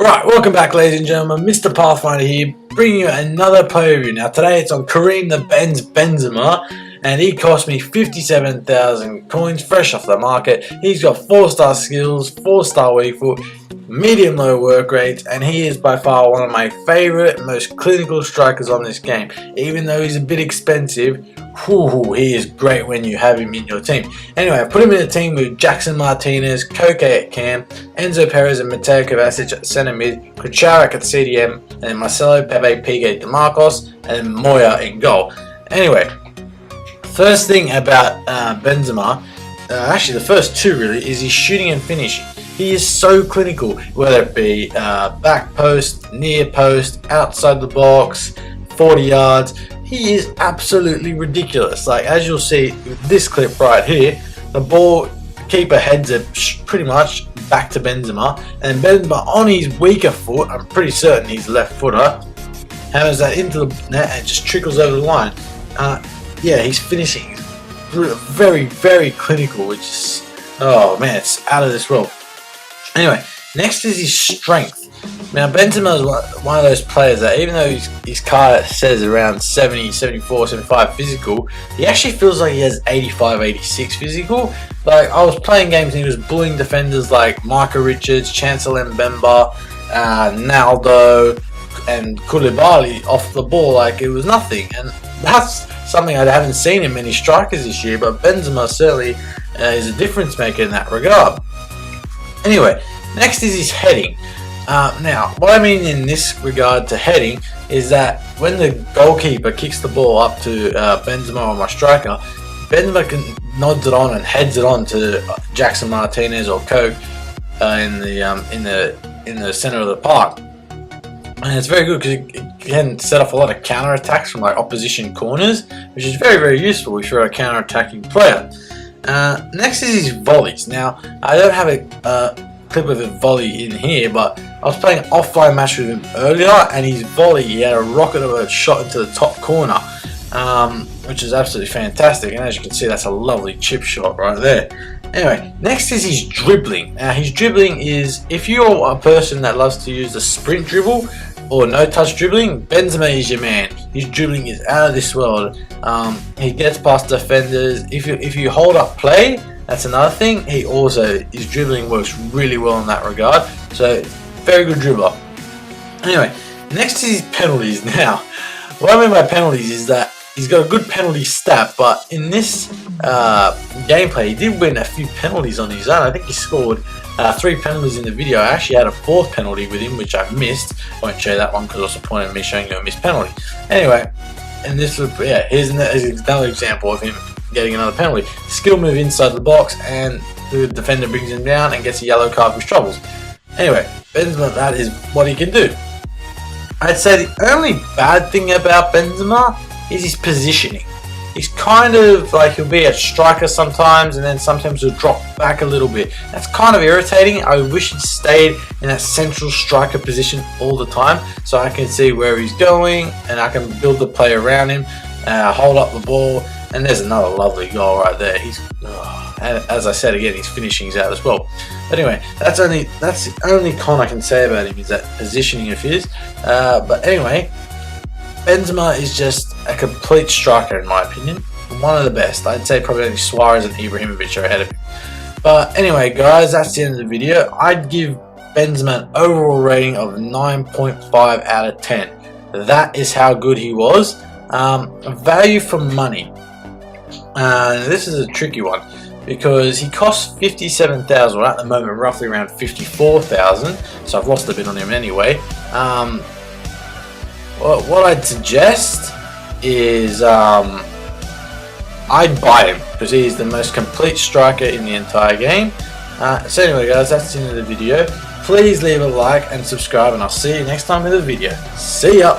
Right, welcome back ladies and gentlemen, Mr. Pathfinder here, bringing you another player review. Now today it's on Karim The Benz Benzema, and he cost me 57,000 coins fresh off the market. He's got 4-star skills, 4-star weak foot, medium low work rates, and he is by far one of my favourite, most clinical strikers on this game. Even though he's a bit expensive, he is great when you have him in your team. Anyway, I put him in a team with Jackson Martinez, Koke at Cam, Enzo Perez and Mateo Kovacic at centre mid, Kucharak at CDM, and then Marcelo, Pepe, Piqué, DeMarcos, and then Moya in goal. Anyway, first thing about Benzema, actually the first two really, is his shooting and finishing. He is so clinical, whether it be back post, near post, outside the box, 40 yards. He is absolutely ridiculous. Like, as you'll see with this clip right here, the ball keeper heads it pretty much back to Benzema, and Benzema on his weaker foot, I'm pretty certain he's left footer, hammers that into the net and just trickles over the line. Yeah, his finishing is very, very clinical, which is, oh man, it's out of this world. Anyway, next is his strength. Now Benzema is one of those players that even though his card says around 70, 74, 75 physical, he actually feels like he has 85, 86 physical. Like, I was playing games and he was bullying defenders like Micah Richards, Chancellor Mbemba, Naldo and Koulibaly off the ball like it was nothing. And that's something I haven't seen in many strikers this year, but Benzema certainly is a difference maker in that regard. Anyway, next is his heading. Now, what I mean in this regard to heading is that when the goalkeeper kicks the ball up to Benzema or my striker, Benzema nods it on and heads it on to Jackson Martinez or Coke in the center of the park, and it's very good because it can set off a lot of counter attacks from like opposition corners, which is very, very useful if you're a counter attacking player. Next is his volleys. Now, I don't have a clip of a volley in here, but I was playing an offline match with him earlier, and his volley, he had a rocket of a shot into the top corner, which is absolutely fantastic. And as you can see, that's a lovely chip shot right there. Anyway, next is his dribbling. Now, his dribbling is, if you're a person that loves to use the sprint dribble or no-touch dribbling, Benzema is your man. His dribbling is out of this world. He gets past defenders. If you hold up play, that's another thing. His dribbling works really well in that regard. So, very good dribbler. Anyway, next is his penalties. Now, what I mean by penalties is that he's got a good penalty stat, but in this gameplay, he did win a few penalties on his own. I think he scored 3 penalties in the video. I actually had a 4th penalty with him, which I missed. I won't show that one because what's the point of me showing you a missed penalty? Anyway, and this would, yeah, here's another example of him getting another penalty. Skill move inside the box, and the defender brings him down and gets a yellow card with troubles. Anyway, Benzema, that is what he can do. I'd say the only bad thing about Benzema is his positioning. He's kind of like, he'll be a striker sometimes, and then sometimes he'll drop back a little bit. That's kind of irritating. I wish he stayed in that central striker position all the time, so I can see where he's going, and I can build the play around him, hold up the ball, and there's another lovely goal right there. And as I said again, his finishing's out as well. But anyway, that's the only con I can say about him, is that positioning of his. But anyway, Benzema is just a complete striker in my opinion. One of the best. I'd say probably only Suarez and Ibrahimovic are ahead of him. But anyway, guys, that's the end of the video. I'd give Benzema an overall rating of 9.5 out of 10. That is how good he was. Value for money. This is a tricky one, because he costs 57,000, well, at the moment roughly around 54,000, so I've lost a bit on him anyway. What I'd suggest is I'd buy him, because he's the most complete striker in the entire game. So anyway guys, that's the end of the video. Please leave a like and subscribe, and I'll see you next time with a video. See ya!